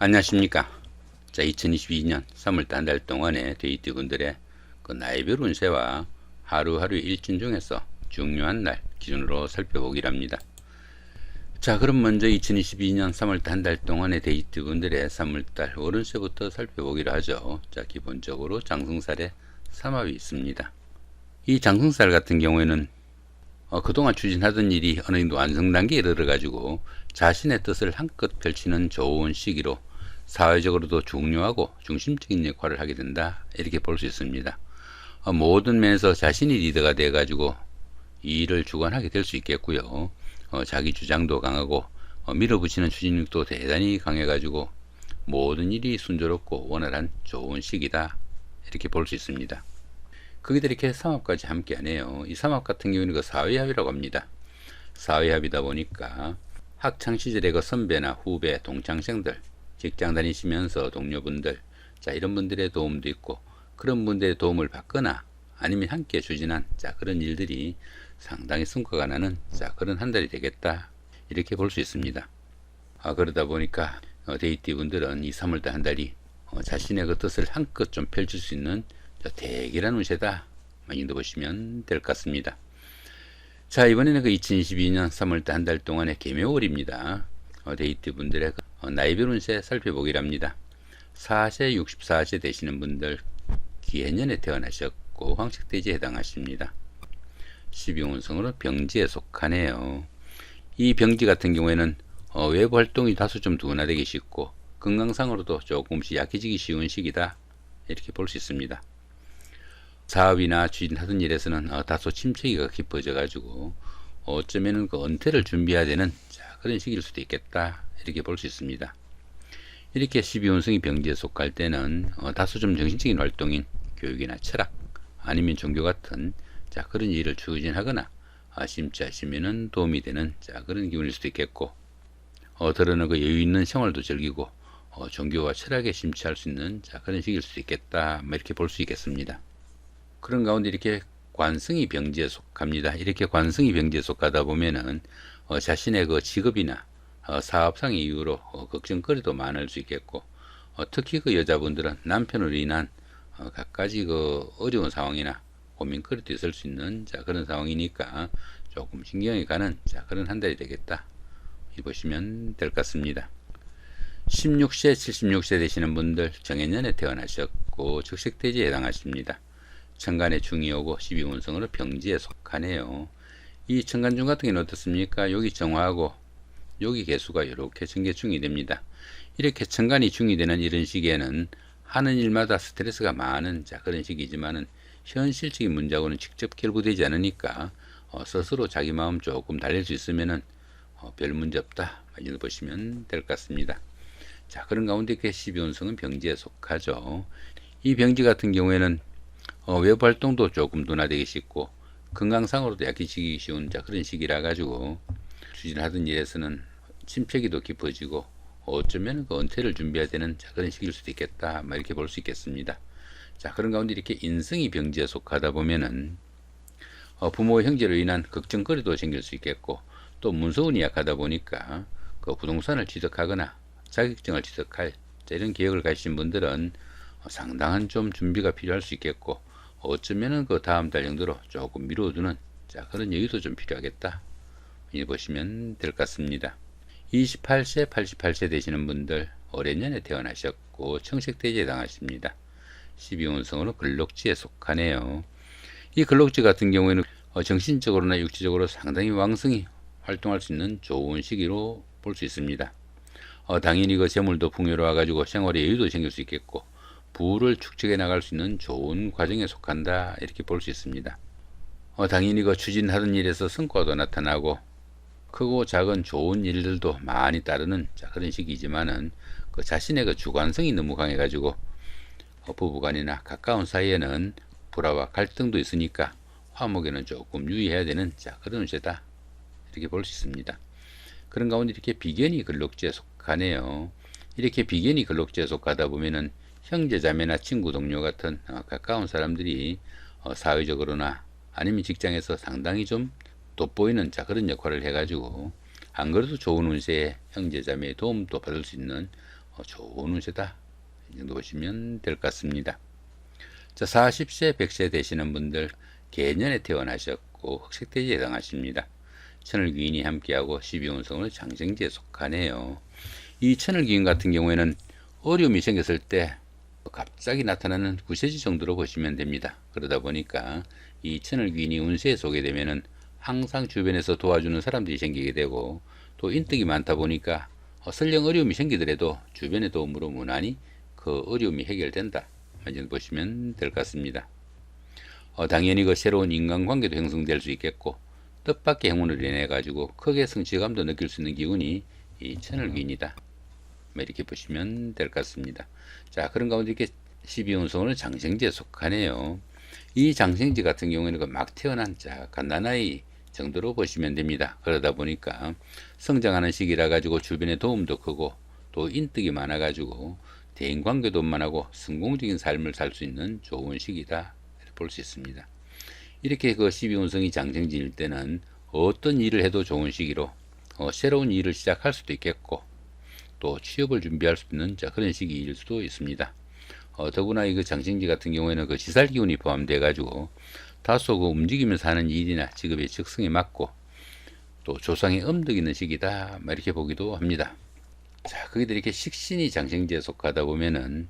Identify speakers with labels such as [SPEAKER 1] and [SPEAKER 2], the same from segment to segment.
[SPEAKER 1] 안녕하십니까. 자, 2022년 3월달 한 달 동안의 데이트분들의 나이별 운세와 하루하루의 일진 중에서 중요한 날 기준으로 살펴보기로 합니다. 자, 그럼 먼저 2022년 3월달 한 달 동안의 데이트분들의 3월달 월운세부터 살펴보기로 하죠. 자, 기본적으로 장생살에 삼합이 있습니다. 이 장생살 같은 경우에는 그동안 추진하던 일이 어느 정도 완성 단계에 이르러가지고 자신의 뜻을 한껏 펼치는 좋은 시기로 사회적으로도 중요하고 중심적인 역할을 하게 된다, 이렇게 볼 수 있습니다. 모든 면에서 자신이 리더가 돼가지고 이 일을 주관하게 될 수 있겠고요. 자기 주장도 강하고 밀어붙이는 추진력도 대단히 강해가지고 모든 일이 순조롭고 원활한 좋은 시기다, 이렇게 볼 수 있습니다. 거기다 이렇게 삼합까지 함께 하네요. 이 삼합 같은 경우는 그 사회합이라고 합니다. 사회합이다 보니까 학창시절의 그 선배나 후배, 동창생들, 직장 다니시면서 동료분들, 자, 이런 분들의 도움도 있고, 그런 분들의 도움을 받거나 아니면 함께 추진한 그런 일들이 상당히 성과가 나는 그런 한 달이 되겠다, 이렇게 볼 수 있습니다. 그러다 보니까 데이트 분들은 이 3월달 한 달이 자신의 그 뜻을 한껏 좀 펼칠 수 있는 대기란 운세다, 많이 넣어보시면 될 것 같습니다. 자, 이번에는 그 2022년 3월달 한 달 동안의 개묘월입니다. 데이트 분들의 나이별 운세 살펴보기로 합니다. 4세, 64세 되시는 분들 기해년에 태어나셨고 황색돼지에 해당하십니다. 12운성으로 병지에 속하네요. 이 병지 같은 경우에는 외부 활동이 다소 좀 둔화되기 쉽고 건강상으로도 조금씩 약해지기 쉬운 시기다, 이렇게 볼 수 있습니다. 사업이나 추진하던 일에서는 다소 침체기가 깊어져 가지고 어쩌면은 그 은퇴를 준비해야 되는 그런 시기일 수도 있겠다, 이렇게 볼 수 있습니다. 이렇게 12운성이 병지에 속할 때는 다소 좀 정신적인 활동인 교육이나 철학 아니면 종교 같은 그런 일을 추진하거나 심취하시면은 도움이 되는 그런 기운일 수도 있겠고, 더러는 그 여유 있는 생활도 즐기고 종교와 철학에 심취할 수 있는 그런 시기일 수도 있겠다, 이렇게 볼 수 있겠습니다. 그런 가운데 이렇게 관성이 병지에 속합니다. 이렇게 관성이 병지에 속하다 보면은 자신의 그 직업이나 사업상의 이유로 걱정거리도 많을 수 있겠고, 특히 그 여자분들은 남편으로 인한 갖가지 그 어려운 상황이나 고민거리도 있을 수 있는 그런 상황이니까 조금 신경이 가는 그런 한 달이 되겠다, 보시면 될 것 같습니다. 16세, 76세 되시는 분들 정해년에 태어나셨고 적색돼지에 해당하십니다. 천간의 중이 오고 12운성으로 병지에 속하네요. 이 천간중 같은 경우는 어떻습니까? 여기 정화하고 여기 개수가 이렇게 전개중이 됩니다. 이렇게 천간이 중이 되는 이런 시기에는 하는 일마다 스트레스가 많은 그런 시기지만은 현실적인 문제하고는 직접 결부되지 않으니까 스스로 자기 마음 조금 달랠 수 있으면은 별 문제 없다, 많이 보시면 될 것 같습니다. 자, 그런 가운데 이렇게 12운성은 병지에 속하죠. 이 병지 같은 경우에는 외부 활동도 조금 둔화되기 쉽고 건강상으로도 약해지기 쉬운 그런 시기라 가지고 추진하던 일에서는 침체기도 깊어지고 어쩌면 그 은퇴를 준비해야 되는 그런 시기일 수도 있겠다, 이렇게 볼 수 있겠습니다. 자, 그런 가운데 이렇게 인성이 병지에 속하다 보면은 부모 형제로 인한 걱정거리도 생길 수 있겠고, 또 문서운이 약하다 보니까 그 부동산을 취득하거나 자격증을 취득할 이런 계획을 가지신 분들은 상당한 좀 준비가 필요할 수 있겠고, 어쩌면은 그 다음 달 정도로 조금 미뤄두는 그런 여유도 좀 필요하겠다, 이 보시면 될 것 같습니다. 28세, 88세 되시는 분들 올해년에 태어나셨고 청색돼지에 해당하십니다. 12운성으로 근록지에 속하네요. 이 근록지 같은 경우에는 정신적으로나 육체적으로 상당히 왕성히 활동할 수 있는 좋은 시기로 볼 수 있습니다. 당연히 그 재물도 풍요로워 가지고 생활에 여유도 생길 수 있겠고 부를 축적해 나갈 수 있는 좋은 과정에 속한다, 이렇게 볼 수 있습니다. 당연히 그 추진하던 일에서 성과도 나타나고 크고 작은 좋은 일들도 많이 따르는 그런 시기지만은 그 자신의 그 주관성이 너무 강해 가지고 부부간이나 가까운 사이에는 불화와 갈등도 있으니까 화목에는 조금 유의해야 되는 그런 운세다, 이렇게 볼 수 있습니다. 그런 가운데 이렇게 비견이 근록지에 속하네요. 이렇게 비견이 근록지에 속하다 보면은 형제자매나 친구 동료 같은 가까운 사람들이 사회적으로나 아니면 직장에서 상당히 좀 돋보이는 그런 역할을 해가지고 안 그래도 좋은 운세에 형제자매의 도움도 받을 수 있는 좋은 운세다. 이 정도 보시면 될 것 같습니다. 자, 40세, 100세 되시는 분들 개년에 태어나셨고 흑색돼지에 해당하십니다. 천을귀인이 함께하고 12운성으로 장생지에 속하네요. 이 천을귀인 같은 경우에는 어려움이 생겼을 때 갑자기 나타나는 구세주 정도로 보시면 됩니다. 그러다 보니까 이 천을귀인이 운세에 속게 되면은 항상 주변에서 도와주는 사람들이 생기게 되고, 또 인덕이 많다 보니까 설령 어려움이 생기더라도 주변의 도움으로 무난히 그 어려움이 해결된다. 이렇게 보시면 될 것 같습니다. 당연히 그 새로운 인간관계도 형성될 수 있겠고, 뜻밖의 행운을 인해 가지고 크게 성취감도 느낄 수 있는 기운이 이 천을귀인이다. 이렇게 보시면 될 것 같습니다. 자, 그런 가운데 이렇게 12운성으로 장생지에 속하네요. 이 장생지 같은 경우에는 그 막 태어난 갓난아이 정도로 보시면 됩니다. 그러다 보니까 성장하는 시기라 가지고 주변의 도움도 크고, 또 인덕이 많아 가지고 대인관계도 만하고 성공적인 삶을 살 수 있는 좋은 시기다 볼 수 있습니다. 이렇게 그 12운성이 장생지일 때는 어떤 일을 해도 좋은 시기로 새로운 일을 시작할 수도 있겠고, 또 취업을 준비할 수 있는 그런 시기일 수도 있습니다. 더구나 이 장생지 같은 경우에는 그 지살기운이 포함되어 가지고 다소 그 움직이면서 하는 일이나 직업의 적성에 맞고, 또 조상의 음덕이 있는 시기다 이렇게 보기도 합니다. 자, 거기다 이렇게 식신이 장생지에 속하다 보면은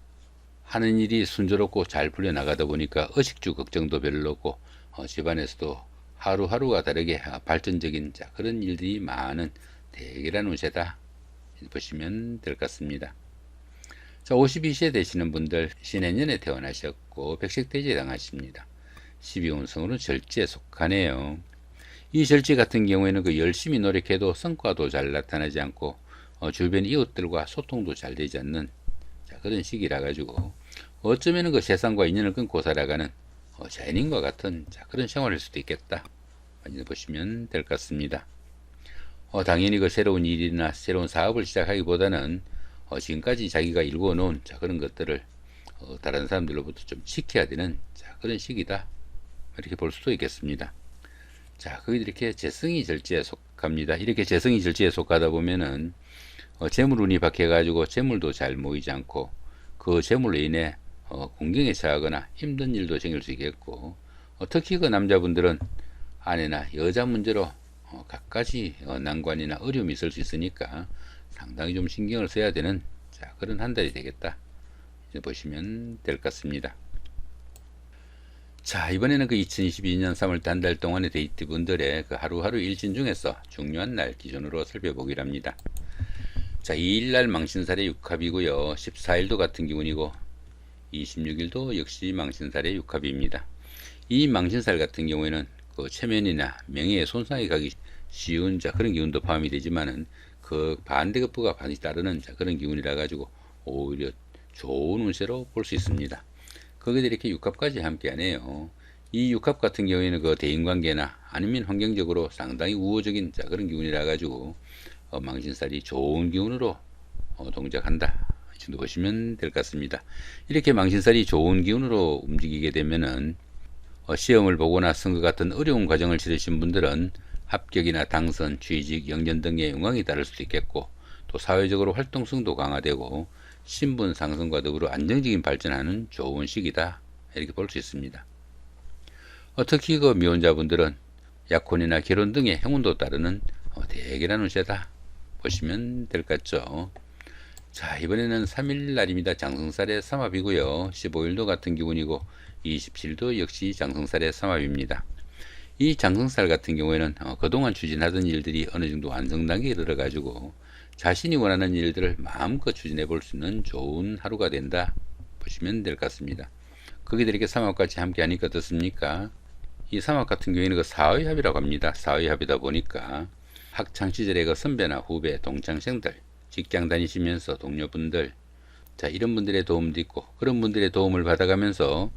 [SPEAKER 1] 하는 일이 순조롭고 잘 풀려나가다 보니까 의식주 걱정도 별로 없고, 집안에서도 하루하루가 다르게 발전적인 그런 일들이 많은 대결한 운세다 보시면 될 것 같습니다. 자, 52세 되시는 분들 신해년에 태어나셨고 백색돼지에 해당하십니다. 12운성으로 절지에 속하네요. 이 절지 같은 경우에는 그 열심히 노력해도 성과도 잘 나타나지 않고 주변 이웃들과 소통도 잘 되지 않는 그런 시기라 가지고 어쩌면 그 세상과 인연을 끊고 살아가는 자연인과 같은 그런 생활일 수도 있겠다 보시면 될 것 같습니다. 당연히 그 새로운 일이나 새로운 사업을 시작하기보다는 지금까지 자기가 일궈 놓은 그런 것들을 다른 사람들로부터 좀 지켜야 되는 그런 시기다 이렇게 볼 수도 있겠습니다. 자, 거기 이렇게 재성이 절지에 속합니다. 이렇게 재성이 절지에 속하다 보면은 재물운이 박해 가지고 재물도 잘 모이지 않고, 그 재물로 인해 공경에 처하거나 힘든 일도 생길 수 있겠고, 특히 그 남자분들은 아내나 여자 문제로 갖가지 난관이나 어려움이 있을 수 있으니까 상당히 좀 신경을 써야 되는 그런 한 달이 되겠다 이제 보시면 될 것 같습니다. 자, 이번에는 그 2022년 3월 한 달 동안의 데이트 분들의 그 하루하루 일진 중에서 중요한 날 기준으로 살펴보기로 합니다. 자, 2일날 망신살의 육합이고요. 14일도 같은 기운이고 26일도 역시 망신살의 육합입니다. 이 망신살 같은 경우에는 그 체면이나 명예에 손상이 가기 쉬운 그런 기운도 포함이 되지만은 그 반대급부가 반드시 따르는 그런 기운이라 가지고 오히려 좋은 운세로 볼 수 있습니다. 거기에 이렇게 육합까지 함께하네요. 이 육합 같은 경우에는 그 대인관계나 아니면 환경적으로 상당히 우호적인 그런 기운이라 가지고 망신살이 좋은 기운으로 동작한다 이 정도 보시면 될 것 같습니다. 이렇게 망신살이 좋은 기운으로 움직이게 되면은 시험을 보거나 선거 같은 어려운 과정을 치르신 분들은 합격이나 당선, 취직, 영전 등의 영광이 따를 수도 있겠고, 또 사회적으로 활동성도 강화되고 신분 상승과 더불어 안정적인 발전하는 좋은 시기다 이렇게 볼 수 있습니다. 특히 그 미혼자분들은 약혼이나 결혼 등의 행운도 따르는 대결한 운세다 보시면 될 것 같죠. 자, 이번에는 3일 날입니다. 장성살의 삼합이고요. 15일도 같은 기운이고 27일도 역시 장성살의 삼합입니다. 이 장성살 같은 경우에는 그동안 추진하던 일들이 어느 정도 완성 단계에 이르러 가지고 자신이 원하는 일들을 마음껏 추진해 볼 수 있는 좋은 하루가 된다 보시면 될 것 같습니다. 거기다 이렇게 삼합까지 함께 하니까 어떻습니까? 이 삼합 같은 경우에는 그 사의합이라고 합니다. 사의합이다 보니까 학창시절의 그 선배나 후배, 동창생들, 직장 다니시면서 동료분들, 이런 분들의 도움도 있고, 그런 분들의 도움을 받아가면서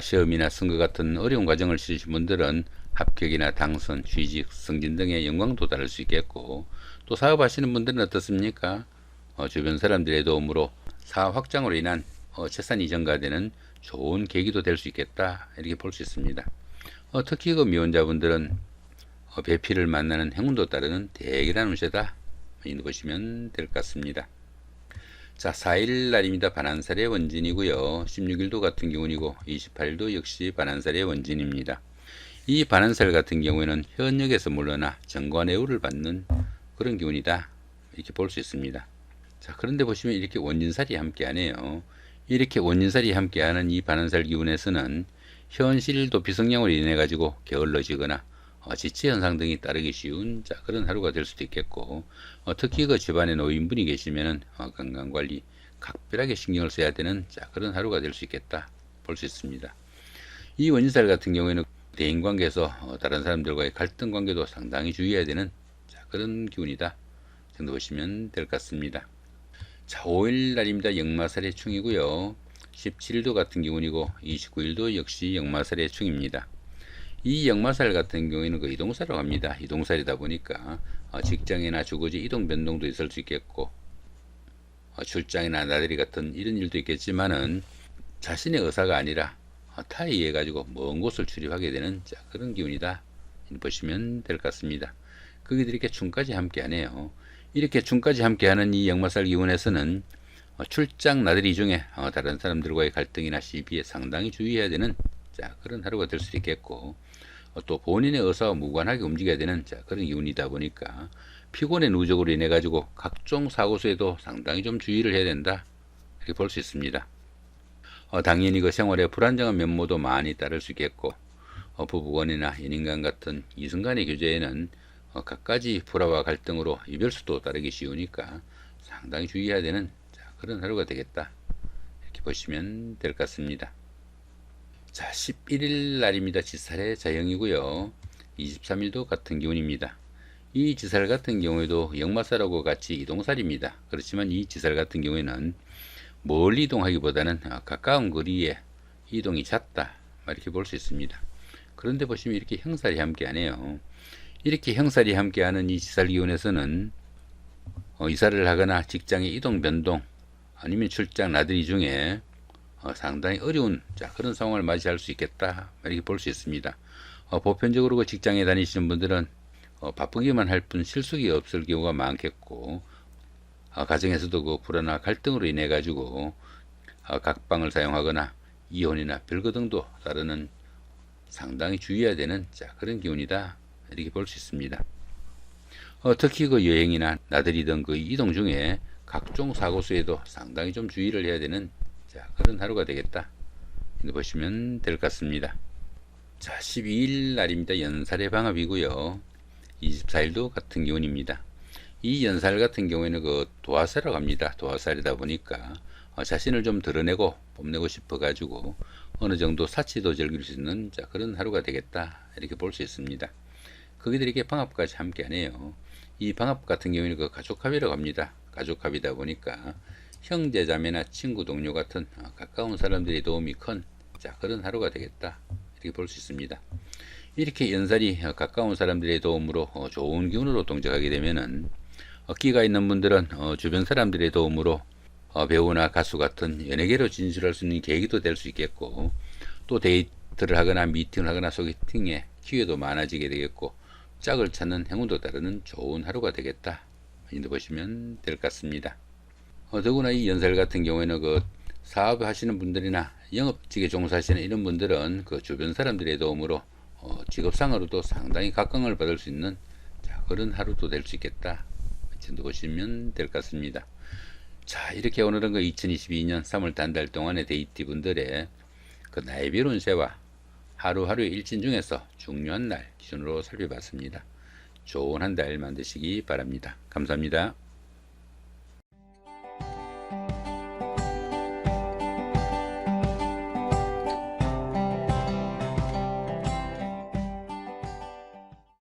[SPEAKER 1] 시험이나 선거 같은 어려운 과정을 치르신 분들은 합격이나 당선, 취직, 승진 등의 영광도 따를 수 있겠고, 또 사업하시는 분들은 어떻습니까? 주변 사람들의 도움으로 사업 확장으로 인한 재산이 증가되는 좋은 계기도 될 수 있겠다 이렇게 볼 수 있습니다. 특히 그 미혼자분들은 배필을 만나는 행운도 따르는 대결한 운세다 이렇게 보시면 될 것 같습니다. 자, 4일 날입니다. 반환살의 원진이고요. 16일도 같은 기운이고 28일도 역시 반환살의 원진입니다. 이 반환살 같은 경우에는 현역에서 물러나 정관애우를 받는 그런 기운이다, 이렇게 볼 수 있습니다. 자, 그런데 보시면 이렇게 원진살이 함께하네요. 이렇게 원진살이 함께하는 이 반환살 기운에서는 현실도 비성량으로 인해 가지고 게을러지거나 지체 현상 등이 따르기 쉬운 그런 하루가 될 수도 있겠고, 특히 그 집안에 노인분이 계시면은 건강관리 각별하게 신경을 써야 되는 그런 하루가 될 수 있겠다 볼 수 있습니다. 이 원진살 같은 경우에는 대인관계에서 다른 사람들과의 갈등 관계도 상당히 주의해야 되는 그런 기운이다 정도 보시면 될 것 같습니다. 자, 5일 날입니다. 역마살의 충이고요. 17일도 같은 기운이고 29일도 역시 역마살의 충입니다. 이 역마살 같은 경우에는 그 이동살이라고 합니다. 이동살이다 보니까 직장이나 주거지 이동 변동도 있을 수 있겠고, 출장이나 나들이 같은 이런 일도 있겠지만은 자신의 의사가 아니라 타에 의해 가지고 먼 곳을 출입하게 되는 그런 기운이다 보시면 될 것 같습니다. 거기들이 이렇게 충까지 함께하네요. 이렇게 충까지 함께하는 이 역마살 기운에서는 출장 나들이 중에 다른 사람들과의 갈등이나 시비에 상당히 주의해야 되는 그런 하루가 될 수도 있겠고, 또 본인의 의사와 무관하게 움직여야 되는 그런 기운이다 보니까 피곤의 누적으로 인해 가지고 각종 사고수에도 상당히 좀 주의를 해야 된다, 이렇게 볼 수 있습니다. 당연히 그 생활에 불안정한 면모도 많이 따를 수 있겠고, 부부간이나 연인간 같은 이성간의 교제에는 갖가지 불화와 갈등으로 이별수도 따르기 쉬우니까 상당히 주의해야 되는 그런 하루가 되겠다, 이렇게 보시면 될 것 같습니다. 자, 11일 날입니다. 지살의 자영이고요. 23일도 같은 기운입니다. 이 지살 같은 경우에도 역마살하고 같이 이동살입니다. 그렇지만 이 지살 같은 경우에는 멀리 이동하기보다는 가까운 거리에 이동이 잦다, 이렇게 볼 수 있습니다. 그런데 보시면 이렇게 형살이 함께하네요. 이렇게 형살이 함께하는 이 지살 기운에서는 이사를 하거나 직장의 이동 변동 아니면 출장 나들이 중에 상당히 어려운 그런 상황을 맞이할 수 있겠다, 이렇게 볼 수 있습니다. 보편적으로 그 직장에 다니시는 분들은 바쁘기만 할 뿐 실속이 없을 경우가 많겠고, 가정에서도 그 불화나 갈등으로 인해 가지고 각방을 사용하거나 이혼이나 별거 등도 따르는 상당히 주의해야 되는 그런 기운이다, 이렇게 볼 수 있습니다. 특히 그 여행이나 나들이 등 그 이동 중에 각종 사고수에도 상당히 좀 주의를 해야 되는 그런 하루가 되겠다, 이렇게 보시면 될 것 같습니다. 자, 12일 날입니다. 연살의 방합이고요. 24일도 같은 기운입니다. 이 연살 같은 경우에는 그 도화살이라고 합니다. 도화살이다 보니까 자신을 좀 드러내고 뽐내고 싶어 가지고 어느 정도 사치도 즐길 수 있는 그런 하루가 되겠다, 이렇게 볼 수 있습니다. 거기들이 이렇게 방합까지 함께 하네요. 이 방합 같은 경우에는 그 가족합이라고 합니다. 가족합이다 보니까 형제 자매나 친구 동료 같은 가까운 사람들의 도움이 큰 그런 하루가 되겠다, 이렇게 볼 수 있습니다. 이렇게 연살이 가까운 사람들의 도움으로 좋은 기운으로 동작하게 되면은 끼가 있는 분들은 주변 사람들의 도움으로 배우나 가수 같은 연예계로 진출할 수 있는 계기도 될 수 있겠고, 또 데이트를 하거나 미팅을 하거나 소개팅에 기회도 많아지게 되겠고, 짝을 찾는 행운도 따르는 좋은 하루가 되겠다, 이렇게 보시면 될 것 같습니다. 더구나 이 연살 같은 경우에는 그 사업 하시는 분들이나 영업직에 종사하시는 이런 분들은 그 주변 사람들의 도움으로 직업상으로도 상당히 각광을 받을 수 있는 그런 하루도 될 수 있겠다, 이 정도 보시면 될 것 같습니다. 자, 이렇게 오늘은 그 2022년 3월 한 달 동안의 데이트 분들의 그 나이별 운세와 하루하루의 일진 중에서 중요한 날 기준으로 살펴봤습니다. 좋은 한 달 만드시기 바랍니다. 감사합니다.